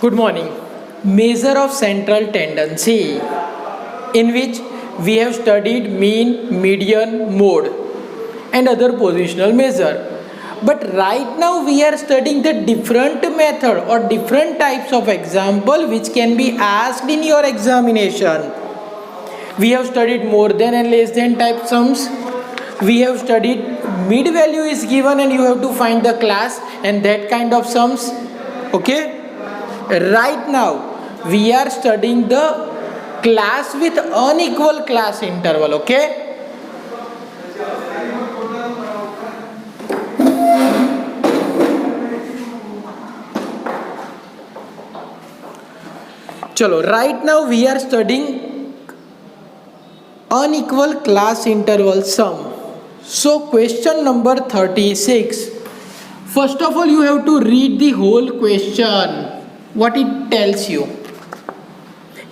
Good morning. Measure of central tendency, in which we have studied mean, median, mode and other positional measure. But right now we are studying the different method or different types of example which can be asked in your examination. We have studied more than and less than type sums. We have studied mid value is given and you have to find the class and that kind of sums. Okay? Right now we are studying the class with unequal class interval. Okay? चलो, right now we are studying unequal class interval sum. So question number 36. First of all, you have to read the whole question, what it tells you.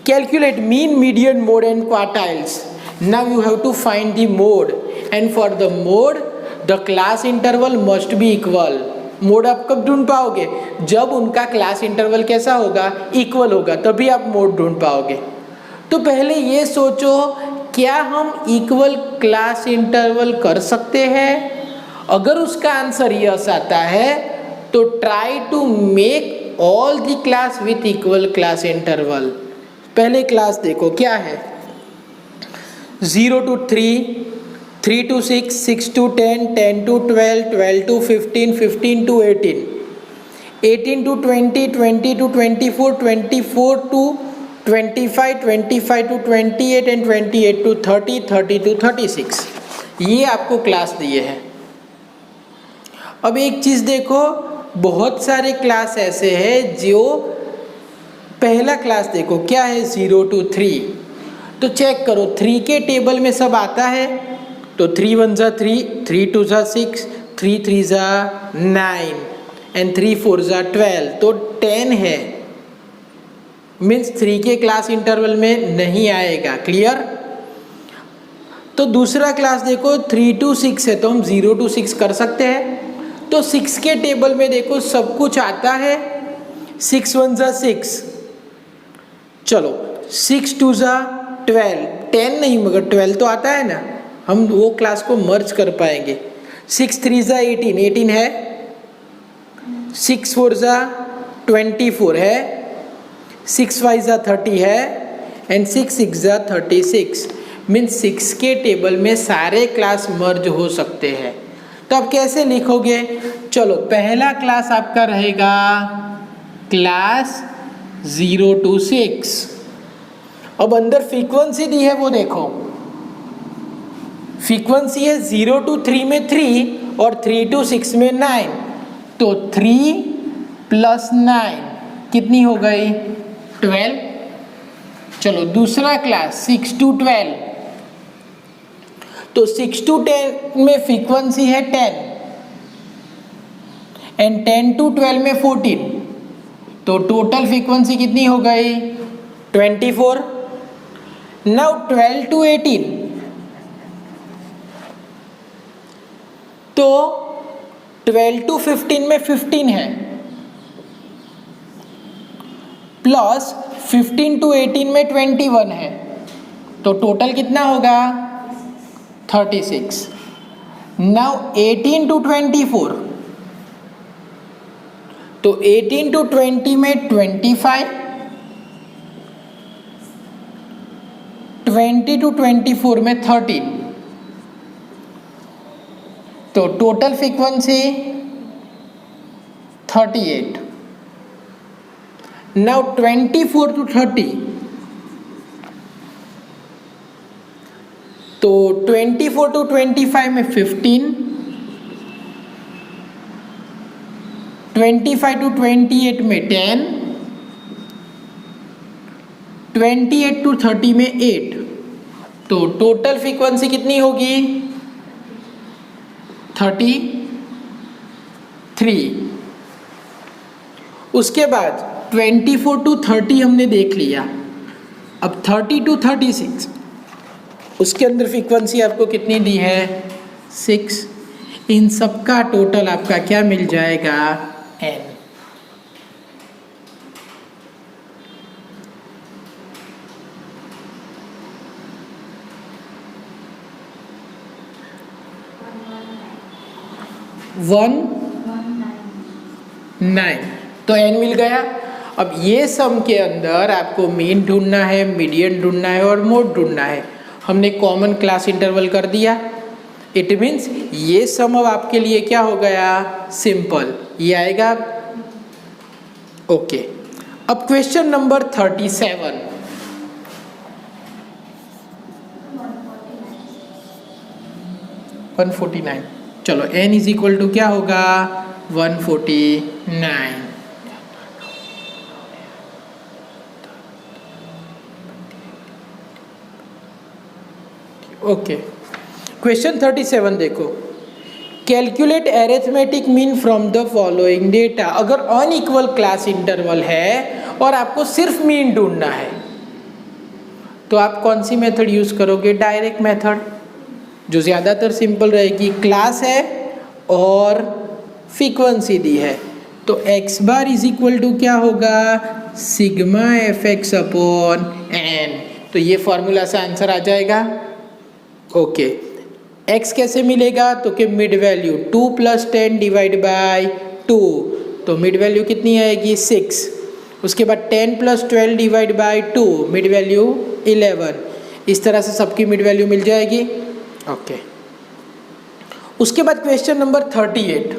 Calculate mean, median, mode and quartiles. Now you have to find the mode, and for the mode the class interval must be equal. Mode आप कब ढूंढ पाओगे? जब उनका class interval कैसा होगा? Equal होगा, तभी आप मोड ढूंढ पाओगे. तो पहले ये सोचो, क्या हम इक्वल क्लास इंटरवल कर सकते हैं? अगर उसका आंसर यस आता है तो try to make all the class with equal class interval. पहले क्लास देखो क्या है. 0 to 3, 3 to 6, 6 to 10, 10 to 12, 12 to 15, 15 to 18, 18 to 20, 20 to 24, 24 to 25, 25 to 28 and 28 to 30, 30 to 36. ये आपको क्लास दिए हैं. अब एक चीज़ देखो, बहुत सारे क्लास ऐसे हैं जो पहला क्लास देखो क्या है 0 to 3. तो चेक करो 3 के टेबल में सब आता है. तो 3 1 जा 3, 3 2 जा 6, 3 3 जा 9 एंड 3 4 जा 12. तो 10 है, मीन्स 3 के क्लास इंटरवल में नहीं आएगा. क्लियर? तो दूसरा क्लास देखो 3 to 6 है, तो हम 0 to 6 कर सकते हैं. तो 6 के टेबल में देखो सब कुछ आता है. 6 1 जा 6, चलो 6 2 जा 12, 10 नहीं मगर 12 तो आता है ना, हम वो क्लास को मर्ज कर पाएंगे. 6 3 जा 18, 18 है. 6 4 जा 24 है. 6 5 जा 30 है एंड 6 6 जा 36. मीन्स 6 के टेबल में सारे क्लास मर्ज हो सकते हैं. तो आप कैसे लिखोगे? चलो, पहला क्लास आपका रहेगा क्लास 0 to 6. अब अंदर फ्रीक्वेंसी दी है वो देखो. फ्रीक्वेंसी है 0 to 3 में 3 और 3 to 6 में 9. तो 3 plus 9 कितनी हो गई? 12. चलो दूसरा क्लास 6 to 12. तो 6 to 10 में फ्रीक्वेंसी है 10 एंड 10 to 12 में 14. तो टोटल फ्रीक्वेंसी कितनी हो गई? 24. Now 12 to 18. तो 12 to 15 में 15 है, प्लस 15 to 18 में 21 है. तो टोटल कितना होगा? 36. Now 18 to 24. तो 18 to 20 में 25, 20 to 24 में 13. तो टोटल फ्रीक्वेंसी 38. Now 24 to 30. तो 24 to 25 में 15, 25 to 28 में 10, 28 to 30 में 8. तो टोटल फ्रीक्वेंसी कितनी होगी? 33. उसके बाद 24 to 30 हमने देख लिया. अब 30 to 36, उसके अंदर फ्रीक्वेंसी आपको कितनी दी है? 6. इन सब का टोटल आपका क्या मिल जाएगा? n. 9, तो n मिल गया। अब ये सम के अंदर आपको मीन ढूंढना है, मीडियन ढूंढना है और मोड ढूंढना है। हमने कॉमन क्लास इंटरवल कर दिया। इट मीन्स ये सम अब आपके लिए क्या हो गया, सिंपल, ये आएगा। ओके, अब क्वेश्चन नंबर 37। चलो n इज इक्वल टू क्या होगा, 149। ओके, क्वेश्चन 37 देखो। Calculate arithmetic mean from the following data. अगर अनइक्वल क्लास इंटरवल है और आपको सिर्फ मीन ढूंढना है तो आप कौन सी मेथड यूज करोगे, डायरेक्ट मेथड, जो ज़्यादातर सिंपल रहेगी। क्लास है और फ्रीक्वेंसी दी है, तो x बार इज इक्वल टू क्या होगा, sigma F X upon N. तो ये फॉर्मूला से आंसर आ जाएगा। ओके, x कैसे मिलेगा, तो कि मिड वैल्यू 2 + 10 डिवाइड बाय 2, तो मिड वैल्यू कितनी आएगी, 6। उसके बाद 10 + 12 डिवाइड बाय 2, मिड वैल्यू 11। इस तरह से सबकी मिड वैल्यू मिल जाएगी। ओके, उसके बाद क्वेश्चन नंबर 38।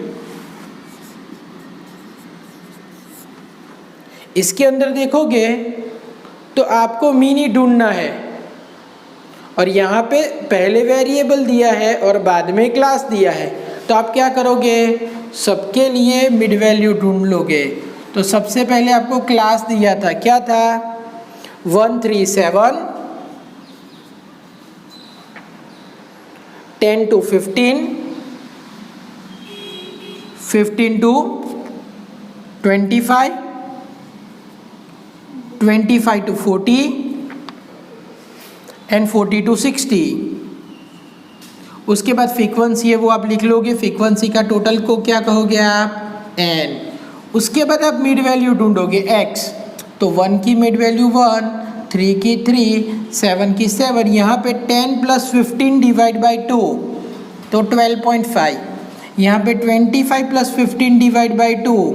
इसके अंदर देखोगे तो आपको मीन ही ढूंढना है और यहाँ पे पहले वेरिएबल दिया है और बाद में क्लास दिया है, तो आप क्या करोगे, सबके लिए मिड वैल्यू ढूंढ लोगे। तो सबसे पहले आपको क्लास दिया था, क्या था, 137, 10 to 15, 15 to 25, 25 to 40 and 40 to 60। उसके बाद फ्रीक्वेंसी है वो आप लिख लोगे, फ्रीक्वेंसी का टोटल को क्या कहोगे आप, n। उसके बाद आप मिड वैल्यू ढूंढोगे x, तो 1 की मिड वैल्यू 1, 3 की 3, 7 की 7, यहाँ पे 10 + 15 डिवाइड बाई 2, तो 12.5। यहाँ पे 25 + 15 डिवाइड बाई 2,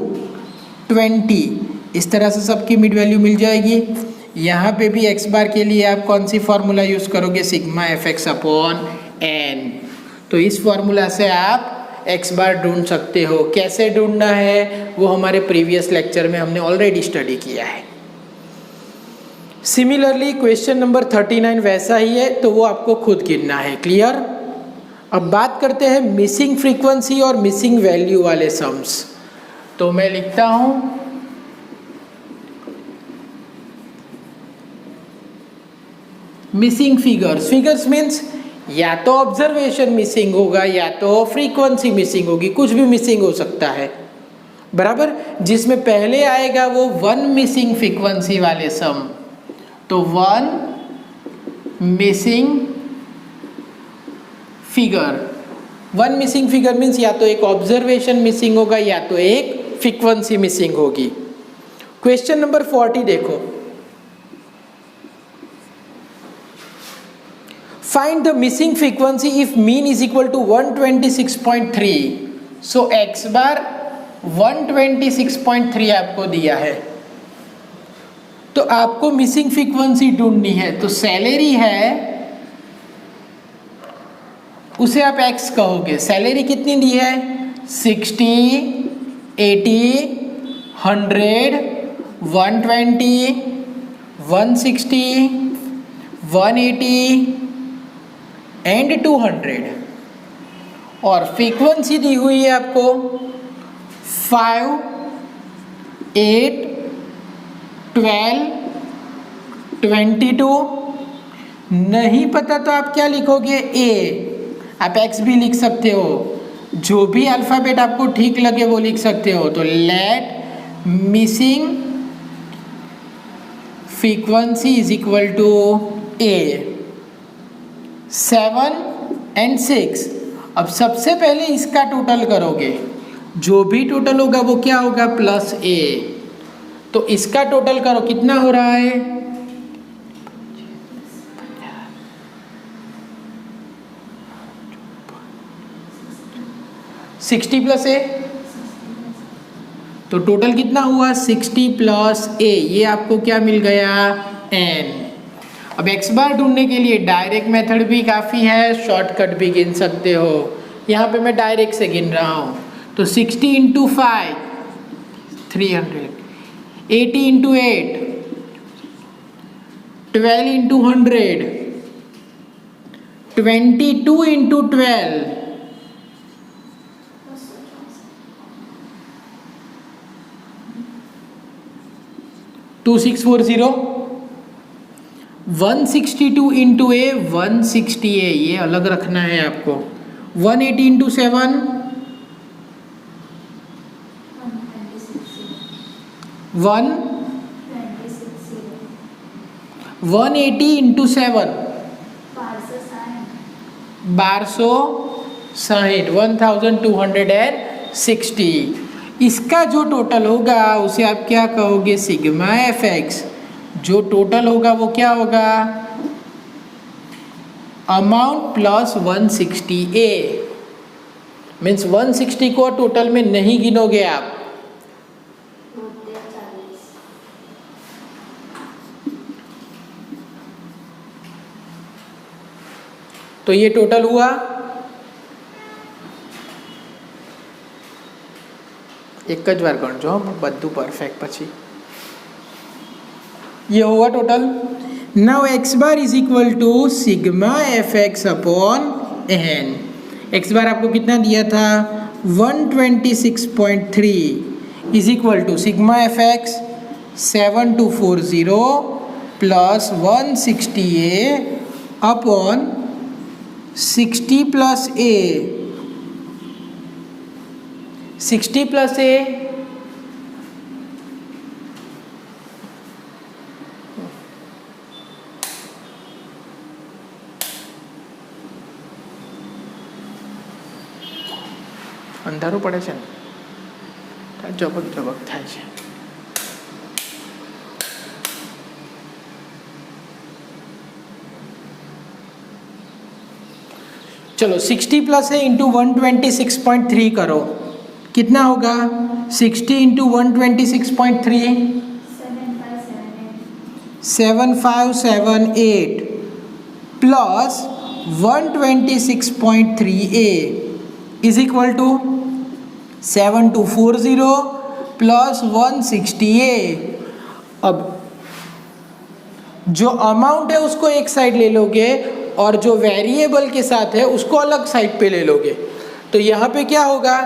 20। इस तरह से सबकी मिड वैल्यू मिल जाएगी। यहाँ पे भी x बार के लिए आप कौन सी फार्मूला यूज़ करोगे, sigma F X upon N. तो इस फार्मूला से आप x बार ढूंढ सकते हो। कैसे ढूंढना है वो हमारे प्रीवियस लेक्चर में हमने ऑलरेडी स्टडी किया है। सिमिलरली क्वेश्चन नंबर 39 वैसा ही है, तो वो आपको खुद गिनना है। क्लियर। अब बात करते हैं मिसिंग फ्रीक्वेंसी और मिसिंग वैल्यू वाले सम्स। तो मैं लिखता हूँ मिसिंग फिगर्स। फिगर्स मीन्स या तो ऑब्जर्वेशन मिसिंग होगा या तो फ्रीक्वेंसी मिसिंग होगी, कुछ भी मिसिंग हो सकता है, बराबर। जिसमे't पहले आएगा वो 1 मिसिंग फ्रीक्वेंसी वाले सम, तो 1 missing figure. 1 missing figure means या तो एक ऑब्जर्वेशन मिसिंग होगा या तो एक फ्रीक्वेंसी मिसिंग होगी। क्वेश्चन नंबर 40 देखो। Find the missing frequency if mean is equal to 126.3. So x बार 126.3 आपको दिया है, तो आपको मिसिंग फ्रीक्वेंसी ढूंढनी है। तो सैलरी है उसे आप x कहोगे। सैलरी कितनी दी है, 60, 80, 100, 120, 160, 180 एंड 200। और फ्रीक्वेंसी दी हुई है आपको 5, 8, 12, 22। नहीं पता तो आप क्या लिखोगे, a। आप x भी लिख सकते हो, जो भी अल्फ़ाबेट आपको ठीक लगे वो लिख सकते हो। तो let missing frequency is equal to a। 7 and 6। अब सबसे पहले इसका टोटल करोगे, जो भी टोटल होगा वो क्या होगा, प्लस a। तो इसका टोटल करो, कितना हो रहा है, 25, 60 प्लस ए, तो टोटल कितना हुआ 60 प्लस ए, ये आपको क्या मिल गया n। अब x बार ढूंढने के लिए डायरेक्ट मेथड भी काफ़ी है, शॉर्टकट भी गिन सकते हो। यहाँ पे मैं डायरेक्ट से गिन रहा हूँ, तो 60 into 5 300, 80 into 8 12 into 100, 22 into 12 2640, 162 into A 160 A, ये अलग रखना है आपको। 180 इंटू 7 180 इंटू 7 1260, इसका जो टोटल होगा उसे आप क्या कहोगे सिग्मा एफ एक्स। जो टोटल होगा वो क्या होगा अमाउंट प्लस 160 ए, मीन्स 160 को टोटल में नहीं गिनोगे आप। तो ये टोटल हुआ एक ज बार गणजो बधु परफेक्ट पछी ये होगा total. Now X bar is equal to sigma F X upon N. X bar आपको कितना दिया था 126.3 is equal to sigma F X 7240 plus 160 A upon 60 plus A, 60 plus A અંધારું પડે છે ને ઝબક ઝબક થાય છે। चलो 60 प्लस है इंटू 126.3 करो, कितना होगा 60 into 126.3 7578 plus 126.3 A is equal to 7240 plus 160 A. अब जो अमाउंट है उसको एक साइड ले लोगे और जो वेरिएबल के साथ है उसको अलग साइड पे ले लोगे, तो यहाँ पे क्या होगा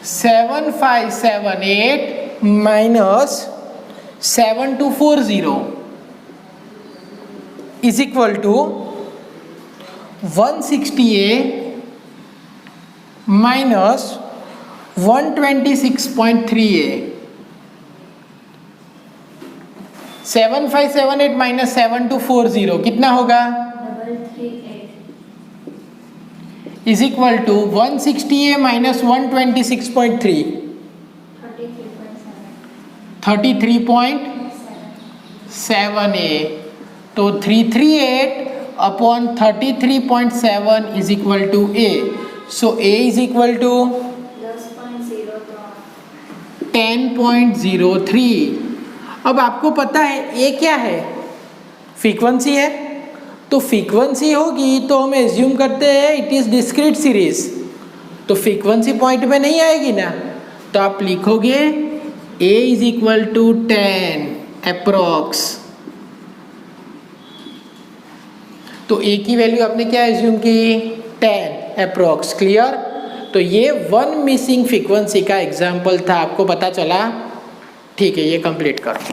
7578 minus 7240 is equal to 160A minus 126.3A। 7578 minus 7240 कितना होगा is equal to 160A minus 126.3 33.7A। तो 338 upon 33.7 is equal to A। So A is equal to 10.03। अब आपको पता है A क्या है फ्रीक्वेंसी है, तो फ्रीक्वेंसी होगी तो हम एज्यूम करते हैं इट इज़ डिस्क्रीट सीरीज, तो फ्रीक्वेंसी पॉइंट में नहीं आएगी ना, तो आप लिखोगे A is equal to 10 approx. तो A की वैल्यू आपने क्या एज्यूम की 10 अप्रोक्स। क्लियर। तो ये वन मिसिंग फ्रीक्वेंसी का एग्जाम्पल था, आपको पता चला। ठीक है, ये कंप्लीट करो।